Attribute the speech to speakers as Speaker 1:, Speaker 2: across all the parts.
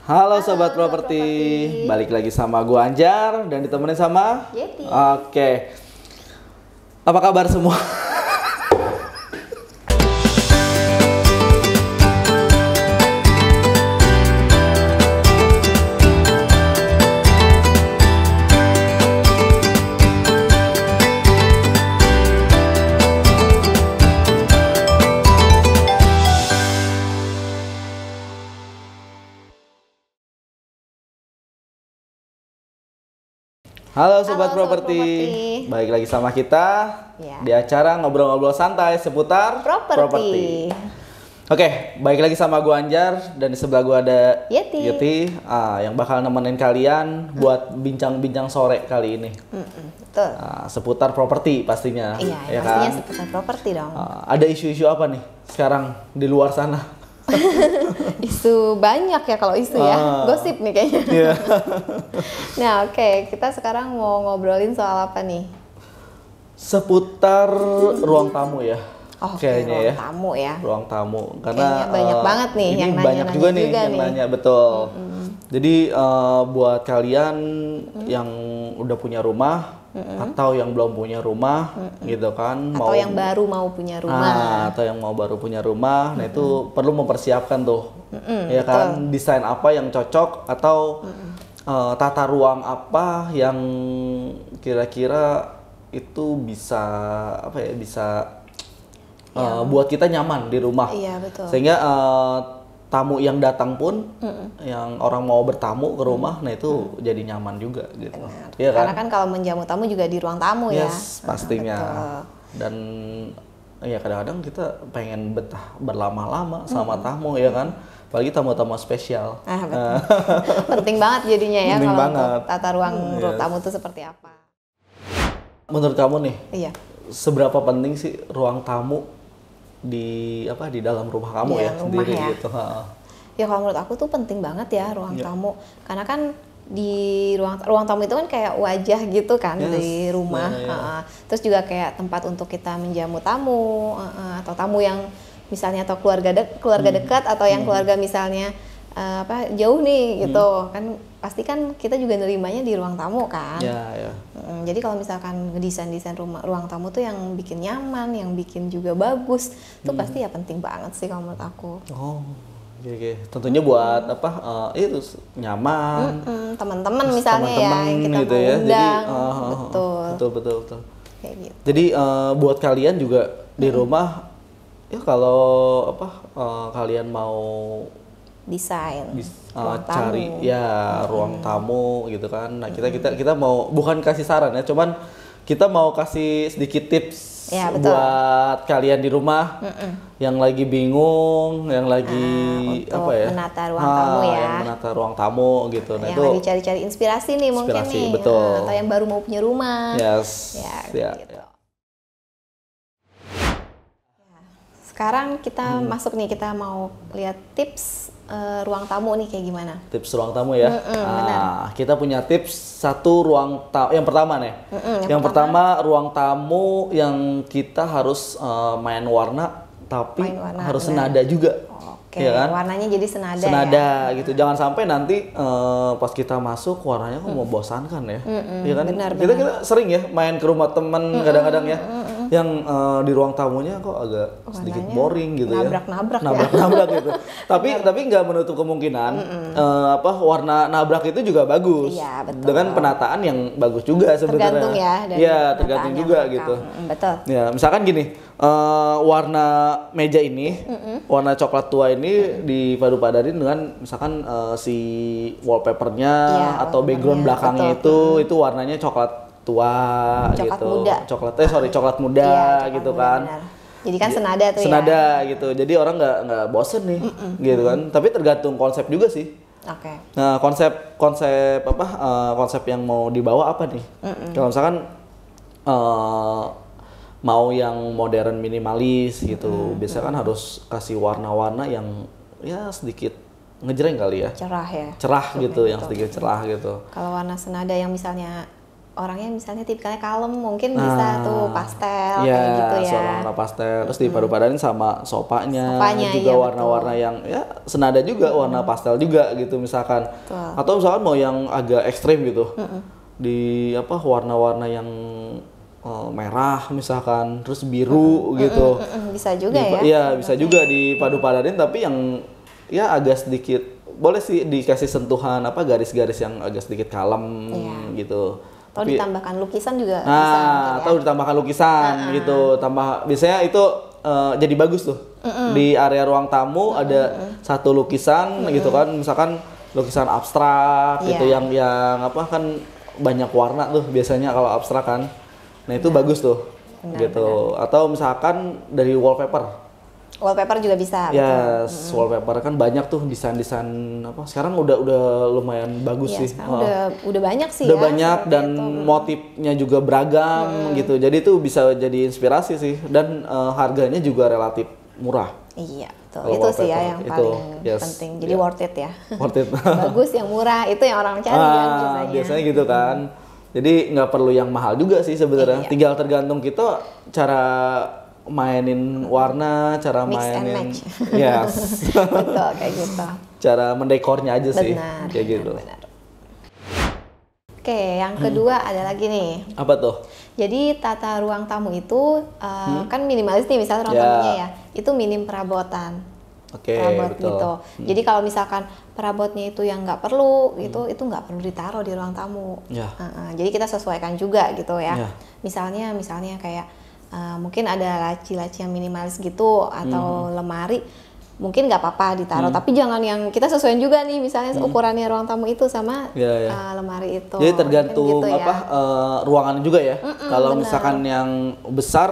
Speaker 1: Halo Sobat Properti, balik lagi sama gua Anjar dan ditemenin sama
Speaker 2: Yeti.
Speaker 1: Oke, apa kabar semua? Halo Sobat Properti, balik lagi sama kita
Speaker 2: Ya.
Speaker 1: di acara ngobrol-ngobrol santai seputar
Speaker 2: Properti.
Speaker 1: Oke, balik lagi sama gua Anjar dan di sebelah gua ada
Speaker 2: Yeti.
Speaker 1: yang bakal nemenin kalian buat bincang-bincang sore kali ini.
Speaker 2: Betul.
Speaker 1: Seputar properti pastinya,
Speaker 2: Iya,
Speaker 1: ya
Speaker 2: pastinya
Speaker 1: kan?
Speaker 2: seputar properti dong.
Speaker 1: Ada isu-isu apa nih sekarang di luar sana?
Speaker 2: Isu banyak ya kalau isu ya, gosip nih kayaknya.
Speaker 1: Iya.
Speaker 2: Nah oke, kita sekarang mau ngobrolin soal apa nih?
Speaker 1: Seputar ruang tamu ya.
Speaker 2: Oke,
Speaker 1: Kayaknya
Speaker 2: ruang
Speaker 1: ya.
Speaker 2: tamu ya.
Speaker 1: Ruang tamu karena
Speaker 2: Kayaknya banyak banget nih
Speaker 1: ini
Speaker 2: yang
Speaker 1: banyak
Speaker 2: nanya-nanya
Speaker 1: juga nih
Speaker 2: juga
Speaker 1: yang
Speaker 2: nih.
Speaker 1: nanya, betul. Jadi buat kalian yang udah punya rumah atau yang belum punya rumah gitu kan,
Speaker 2: Atau yang baru mau punya rumah.
Speaker 1: atau yang mau baru punya rumah, nah itu perlu mempersiapkan tuh, ya kan, desain apa yang cocok atau tata ruang apa yang kira-kira itu bisa apa ya, bisa buat kita nyaman di rumah.
Speaker 2: Iya betul.
Speaker 1: Sehingga tamu yang datang pun, yang orang mau bertamu ke rumah, nah itu jadi nyaman juga gitu. Iya kan?
Speaker 2: Karena kan kalau menjamu tamu juga di ruang tamu ya.
Speaker 1: Yes, pastinya.
Speaker 2: Betul.
Speaker 1: Dan ya kadang-kadang kita pengen betah berlama-lama sama tamu, ya kan? Apalagi tamu-tamu spesial.
Speaker 2: Betul. Penting banget jadinya ya
Speaker 1: Penting
Speaker 2: kalau
Speaker 1: banget.
Speaker 2: untuk tata ruang tamu itu seperti apa.
Speaker 1: Menurut kamu nih,
Speaker 2: Iya.
Speaker 1: seberapa penting sih ruang tamu di dalam rumah kamu
Speaker 2: Di
Speaker 1: ya
Speaker 2: dalam rumah
Speaker 1: sendiri
Speaker 2: ya.
Speaker 1: gitu?
Speaker 2: Ya kalau menurut aku tuh penting banget ya ruang tamu, karena kan di ruang tamu itu kan kayak wajah gitu kan di rumah. Terus juga kayak tempat untuk kita menjamu tamu, atau tamu yang misalnya atau keluarga dekat atau yang keluarga misalnya jauh nih gitu kan, pasti kan kita juga nerimanya di ruang tamu kan.
Speaker 1: Ya.
Speaker 2: Jadi kalau misalkan ngedesain ruang tamu tuh yang bikin nyaman, yang bikin juga bagus, itu pasti ya penting banget sih kalau menurut aku.
Speaker 1: Oh, oke. Tentunya buat itu nyaman.
Speaker 2: Teman-teman misalnya ya yang kita
Speaker 1: gitu
Speaker 2: mau
Speaker 1: ya.
Speaker 2: undang.
Speaker 1: Betul. Betul.
Speaker 2: Kayak gitu.
Speaker 1: Jadi buat kalian juga di rumah, ya kalau kalian mau
Speaker 2: Desain ruang
Speaker 1: cari
Speaker 2: tamu.
Speaker 1: ya ruang tamu gitu kan. Nah, kita mau bukan kasih saran ya, cuman kita mau kasih sedikit tips
Speaker 2: Ya, betul.
Speaker 1: buat kalian di rumah yang lagi bingung, yang lagi
Speaker 2: untuk menata ruang tamu ya.
Speaker 1: yang menata ruang tamu gitu. Nah,
Speaker 2: Yang
Speaker 1: itu
Speaker 2: lagi cari-cari inspirasi nih mungkin
Speaker 1: inspirasi,
Speaker 2: nih.
Speaker 1: betul.
Speaker 2: Atau yang baru mau punya rumah.
Speaker 1: yes.
Speaker 2: Ya, gitu. Sekarang kita masuk nih, kita mau lihat tips ruang tamu nih kayak gimana.
Speaker 1: Tips ruang tamu ya.
Speaker 2: Benar.
Speaker 1: Kita punya tips satu ruang tamu. Yang pertama nih. Yang pertama ruang tamu yang kita harus main warna, tapi harus senada juga.
Speaker 2: Oke,
Speaker 1: Ya kan?
Speaker 2: warnanya jadi senada
Speaker 1: Senada
Speaker 2: ya.
Speaker 1: gitu. Jangan sampai nanti pas kita masuk warnanya kok membosankan ya. Iya kan?
Speaker 2: benar,
Speaker 1: Kita sering ya main ke rumah temen kadang-kadang ya. Yang di ruang tamunya kok agak sedikit boring gitu
Speaker 2: nabrak-nabrak
Speaker 1: ya. Nabrak-nabrak gitu. Tapi nggak menutup kemungkinan warna nabrak itu juga bagus.
Speaker 2: Iya, betul.
Speaker 1: Dengan penataan yang bagus juga sebenarnya.
Speaker 2: Tergantung ya dari
Speaker 1: Iya,
Speaker 2: penataan
Speaker 1: tergantung
Speaker 2: yang
Speaker 1: juga
Speaker 2: mereka.
Speaker 1: gitu.
Speaker 2: Betul.
Speaker 1: Ya, misalkan gini, warna meja ini, warna coklat tua ini dipadu-padarin dengan misalkan si wallpapernya
Speaker 2: Iya,
Speaker 1: atau background
Speaker 2: wallpapernya,
Speaker 1: belakangnya itu warnanya coklat tua
Speaker 2: Coklat
Speaker 1: gitu.
Speaker 2: muda.
Speaker 1: Coklat muda
Speaker 2: Iya, coklat
Speaker 1: gitu
Speaker 2: muda,
Speaker 1: kan.
Speaker 2: benar. Jadi kan senada tuh
Speaker 1: Senada
Speaker 2: ya.
Speaker 1: gitu. Jadi orang nggak bosen nih, gitu kan. Tapi tergantung konsep juga sih.
Speaker 2: Oke.
Speaker 1: Nah, konsep yang mau dibawa apa nih? Kalau misalkan mau yang modern minimalis gitu, biasanya kan harus kasih warna-warna yang ya sedikit ngejreng kali ya.
Speaker 2: Cerah ya.
Speaker 1: Cerah gitu, yang sedikit cerah gitu.
Speaker 2: Kalau warna senada yang misalnya orangnya misalnya tipikalnya kalem, mungkin bisa tuh pastel
Speaker 1: ya,
Speaker 2: kayak gitu ya.
Speaker 1: warna pastel, terus dipadu-padanin sama sopanya juga
Speaker 2: iya,
Speaker 1: warna-warna yang ya senada juga, warna pastel juga gitu misalkan.
Speaker 2: Betul.
Speaker 1: Atau misalkan mau yang agak ekstrim gitu, di apa warna-warna yang merah misalkan, terus biru gitu.
Speaker 2: Bisa juga ya.
Speaker 1: Iya bisa juga dipadu-padanin, tapi yang ya agak sedikit boleh sih dikasih sentuhan apa garis-garis yang agak sedikit kalem gitu.
Speaker 2: Atau ditambahkan lukisan juga
Speaker 1: nah,
Speaker 2: bisa mungkin ya.
Speaker 1: Atau ditambahkan lukisan gitu. Biasanya itu jadi bagus tuh. Di area ruang tamu ada satu lukisan gitu kan, misalkan lukisan abstrak gitu yang apa kan banyak warna tuh biasanya kalau abstrak kan. Nah, itu bagus tuh. Gitu. Atau misalkan dari wallpaper.
Speaker 2: Wallpaper juga bisa.
Speaker 1: Yes, wallpaper kan banyak tuh desain-desain apa. Sekarang udah lumayan bagus sih.
Speaker 2: Udah banyak sih
Speaker 1: udah
Speaker 2: ya.
Speaker 1: Banyak dan motifnya juga beragam gitu. Jadi itu bisa jadi inspirasi sih dan harganya juga relatif murah.
Speaker 2: Iya, betul. Itu sih ya yang paling penting. Jadi worth it ya.
Speaker 1: Worth it.
Speaker 2: Bagus yang murah itu yang orang cari kan
Speaker 1: biasanya gitu kan. Jadi nggak perlu yang mahal juga sih sebenarnya. Tinggal tergantung kita cara mainin warna, cara
Speaker 2: mix
Speaker 1: mainin,
Speaker 2: yes, betul kayak gitu.
Speaker 1: Cara mendekornya aja sih, kayak gitu.
Speaker 2: Benar. Oke, yang kedua ada lagi nih.
Speaker 1: Apa tuh?
Speaker 2: Jadi tata ruang tamu itu kan minimalis nih, misalnya ruang tamunya ya, itu minim perabotan. Perabot
Speaker 1: betul.
Speaker 2: gitu. Jadi kalau misalkan perabotnya itu yang nggak perlu, itu nggak perlu ditaruh di ruang tamu. Jadi kita sesuaikan juga gitu ya. Misalnya kayak mungkin ada laci-laci yang minimalis gitu atau lemari mungkin nggak apa-apa ditaruh, tapi jangan yang kita sesuaiin juga nih misalnya ukurannya ruang tamu itu sama lemari itu.
Speaker 1: Jadi tergantung
Speaker 2: gitu
Speaker 1: ruangan juga ya. Kalau misalkan yang besar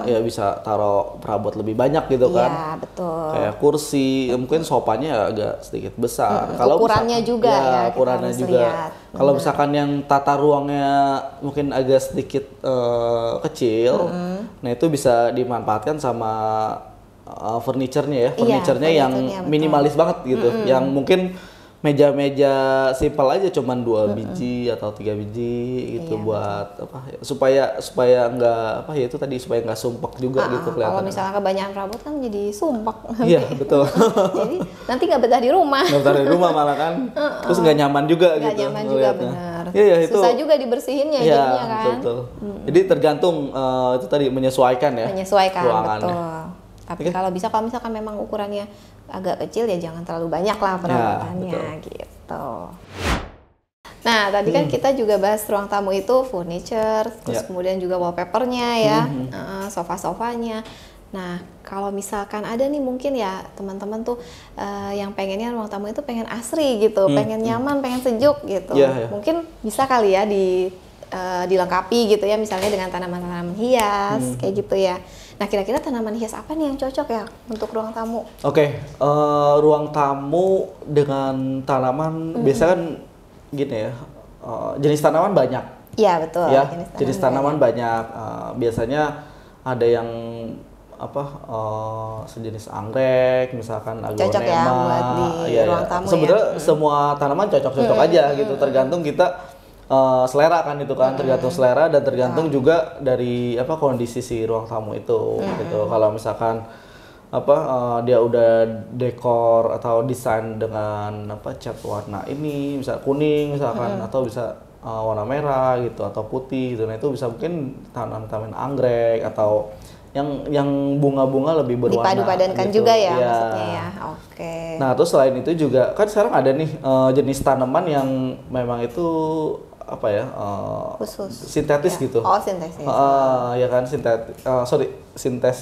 Speaker 1: ya bisa taruh perabot lebih banyak gitu kan.
Speaker 2: Iya, betul.
Speaker 1: Kayak kursi, mungkin sopanya agak sedikit besar.
Speaker 2: Kalau ukurannya juga ya,
Speaker 1: ukurannya juga. Kalau misalkan yang tata ruangnya mungkin agak sedikit kecil, nah itu bisa dimanfaatkan sama furniturnya ya, furniturnya yang minimalis banget gitu, yang mungkin meja-meja simpel aja cuman 2 biji atau 3 biji gitu buat apa supaya nggak apa ya itu tadi supaya nggak sumpek juga gitu kelihatan.
Speaker 2: Kalau misalnya kebanyakan perabot kan jadi sumpek.
Speaker 1: Iya betul.
Speaker 2: Jadi nanti nggak betah di rumah.
Speaker 1: Nggak betah di rumah malah kan. Terus nggak nyaman juga gitu.
Speaker 2: Nggak nyaman juga benar.
Speaker 1: Iya itu.
Speaker 2: Susah juga dibersihinnya jadinya kan.
Speaker 1: Betul. Jadi tergantung itu tadi menyesuaikan ya.
Speaker 2: Menyesuaikan
Speaker 1: ruangannya.
Speaker 2: betul. Tapi kalau misalkan memang ukurannya agak kecil ya jangan terlalu banyak lah perabotannya gitu. Nah tadi kan kita juga bahas ruang tamu itu furniture, terus kemudian juga wallpapernya ya, sofa-sofanya. Nah kalau misalkan ada nih mungkin ya teman-teman tuh yang pengennya ruang tamu itu pengen asri gitu, pengen nyaman, pengen sejuk gitu. Mungkin bisa kali ya dilengkapi gitu ya, misalnya dengan tanaman-tanaman hias kayak gitu ya. Nah kira-kira tanaman hias apa nih yang cocok ya untuk ruang tamu?
Speaker 1: Ruang tamu dengan tanaman biasanya kan gini ya, jenis tanaman banyak.
Speaker 2: Iya betul.
Speaker 1: Ya, jenis tanaman banyak. Biasanya ada yang sejenis anggrek, misalkan aglonema.
Speaker 2: Cocok ya buat di ruang tamu.
Speaker 1: Sebenarnya semua tanaman cocok-cocok aja gitu, tergantung kita selera kan itu kan, tergantung selera dan tergantung juga dari kondisi si ruang tamu itu gitu. Kalau misalkan dia udah dekor atau desain dengan cat warna ini misal kuning misalkan atau bisa warna merah gitu atau putih gitu, nah itu bisa mungkin tanaman anggrek atau yang bunga-bunga lebih berwarna
Speaker 2: dipadu-padankan gitu. Juga ya maksudnya ya.
Speaker 1: Nah terus selain itu juga kan sekarang ada nih jenis tanaman yang memang itu
Speaker 2: khusus
Speaker 1: sintetis gitu.
Speaker 2: Oh sintetis.
Speaker 1: Ya kan sintetis. Sintetis.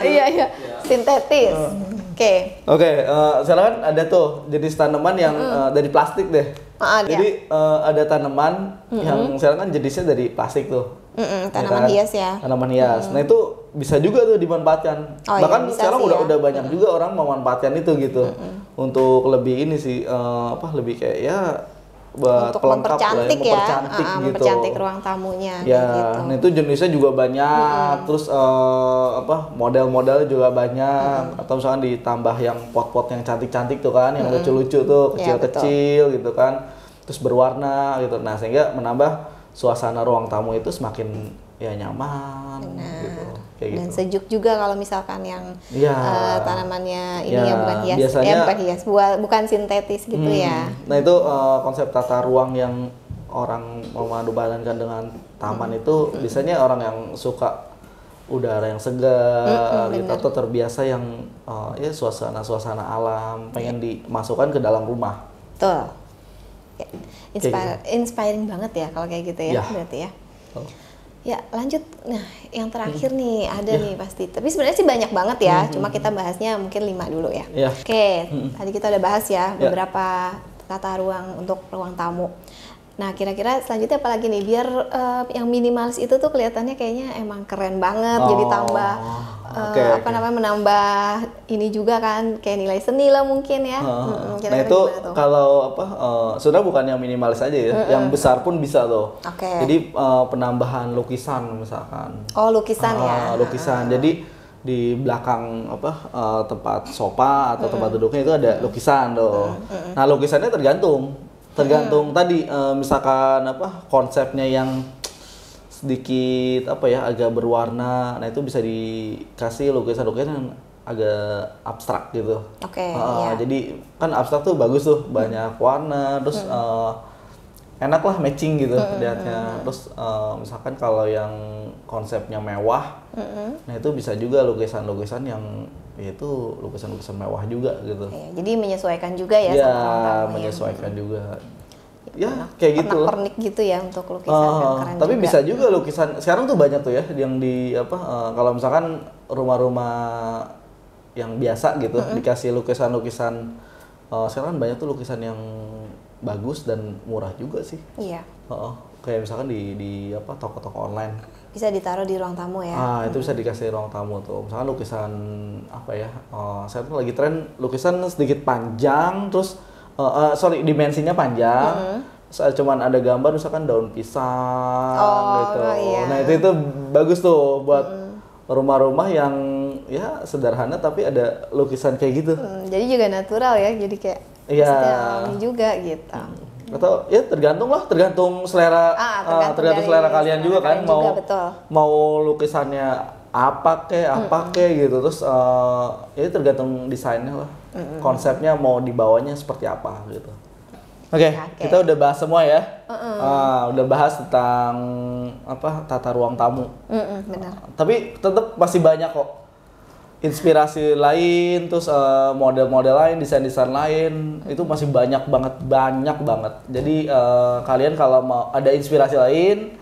Speaker 2: Iya. Sintetis. Oke.
Speaker 1: Sekarang kan ada tuh jenis tanaman yang dari plastik deh. Jadi ada tanaman yang sekarang kan jenisnya dari plastik tuh.
Speaker 2: Tanaman hias ya.
Speaker 1: Tanaman hias. Nah itu bisa juga tuh dimanfaatkan. Bahkan sekarang udah banyak juga orang memanfaatkan itu gitu. Untuk lebih ini sih lebih kayak ya buat
Speaker 2: untuk
Speaker 1: pelengkap lah ya, mempercantik gitu.
Speaker 2: Mempercantik ruang tamunya.
Speaker 1: Ya,
Speaker 2: gitu.
Speaker 1: nah itu jenisnya juga banyak, terus model-modelnya juga banyak, atau misalkan ditambah yang pot-pot yang cantik-cantik tuh kan, yang lucu-lucu tuh, kecil-kecil gitu kan, terus berwarna gitu. Nah sehingga menambah suasana ruang tamu itu semakin ya nyaman, gitu. Kayak
Speaker 2: Dan
Speaker 1: gitu.
Speaker 2: sejuk juga kalau misalkan yang tanamannya ini ya bukan hias,
Speaker 1: biasanya,
Speaker 2: bukan hias, bukan sintetis gitu ya.
Speaker 1: Nah itu konsep tata ruang yang orang memadu badankan dengan taman itu biasanya orang yang suka udara yang segar, gitu, atau terbiasa yang ya suasana alam, pengen dimasukkan ke dalam rumah.
Speaker 2: Betul. Inspiring banget ya kalau kayak gitu ya, berarti ya. Ya lanjut, nah yang terakhir nih ada nih pasti, tapi sebenarnya sih banyak banget ya, cuma kita bahasnya mungkin 5 dulu ya. Oke, tadi kita udah bahas ya beberapa tata ruang untuk ruang tamu. Nah kira-kira selanjutnya apa lagi nih, biar yang minimalis itu tuh kelihatannya kayaknya emang keren banget, jadi tambah menambah ini juga kan, kayak nilai seni lah mungkin ya.
Speaker 1: Nah itu kalau sebenarnya bukan yang minimalis aja ya, yang besar pun bisa tuh. Jadi penambahan lukisan misalkan.
Speaker 2: Lukisan ya.
Speaker 1: Lukisan. Jadi di belakang tempat sofa atau tempat duduknya itu ada lukisan tuh. Nah lukisannya tergantung tadi misalkan konsepnya yang sedikit agak berwarna, nah itu bisa dikasih lukisan-lukisan yang agak abstrak gitu. Jadi kan abstrak tuh bagus tuh, banyak warna, terus enak lah matching gitu lihatnya. Terus misalkan kalau yang konsepnya mewah, nah itu bisa juga lukisan-lukisan yang itu lukisan-lukisan mewah juga gitu.
Speaker 2: Jadi menyesuaikan juga ya sama orang tamu.
Speaker 1: Menyesuaikan juga. Ya kayak gitu.
Speaker 2: Pernik gitu ya untuk lukisan keren
Speaker 1: tapi
Speaker 2: juga.
Speaker 1: bisa juga lukisan. Sekarang tuh banyak tuh ya yang di kalau misalkan rumah-rumah yang biasa gitu dikasih lukisan-lukisan. Sekarang banyak tuh lukisan yang bagus dan murah juga sih.
Speaker 2: Iya.
Speaker 1: Kayak misalkan di toko-toko online.
Speaker 2: Bisa ditaruh di ruang tamu ya.
Speaker 1: Itu bisa dikasih ruang tamu tuh. Misalkan lukisan saya tuh lagi tren lukisan sedikit panjang, terus dimensinya panjang. Cuman ada gambar misalkan daun pisang gitu. Nah itu bagus tuh buat rumah-rumah yang ya sederhana tapi ada lukisan kayak gitu.
Speaker 2: Jadi juga natural ya, jadi kayak alami juga gitu.
Speaker 1: Atau ya tergantung selera, tergantung selera kalian juga kan, mau lukisannya apa gitu, terus ya tergantung desainnya lah, konsepnya mau dibawanya seperti apa gitu. Oke. Kita udah bahas semua ya, udah bahas tentang tata ruang tamu.
Speaker 2: Benar. Tapi
Speaker 1: tetap masih banyak kok inspirasi lain, terus model-model lain, desain-desain lain, itu masih banyak banget. Jadi kalian kalau mau ada inspirasi lain,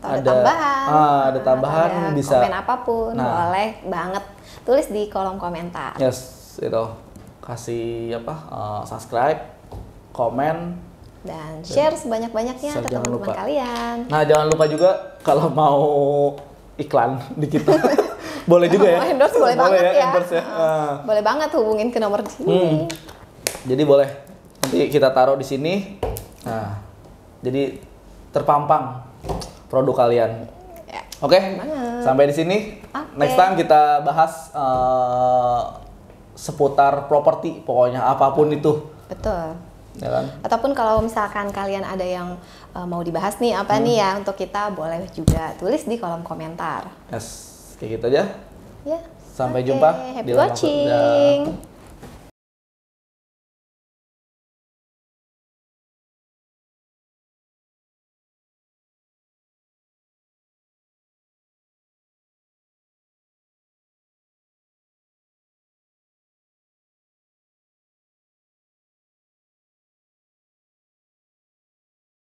Speaker 1: ada tambahan, bisa
Speaker 2: komen apapun, boleh banget tulis di kolom komentar.
Speaker 1: Yes, itu kasih subscribe, komen,
Speaker 2: dan share sebanyak-banyaknya ke teman-teman kalian.
Speaker 1: Nah jangan lupa juga kalau mau iklan di kita. Boleh juga ya.
Speaker 2: Endorse boleh banget ya.
Speaker 1: Endorse ya.
Speaker 2: Boleh banget hubungin ke nomor di sini.
Speaker 1: Jadi boleh. Nanti kita taruh di sini. Nah, jadi terpampang produk kalian.
Speaker 2: Ya,
Speaker 1: Oke. Sampai di sini. Next time kita bahas seputar properti, pokoknya apapun itu.
Speaker 2: Betul.
Speaker 1: Ya kan?
Speaker 2: Ataupun kalau misalkan kalian ada yang mau dibahas nih nih ya untuk kita, boleh juga tulis di kolom komentar.
Speaker 1: Yes. Kayak gitu aja.
Speaker 2: Ya.
Speaker 1: Sampai jumpa
Speaker 2: di watching.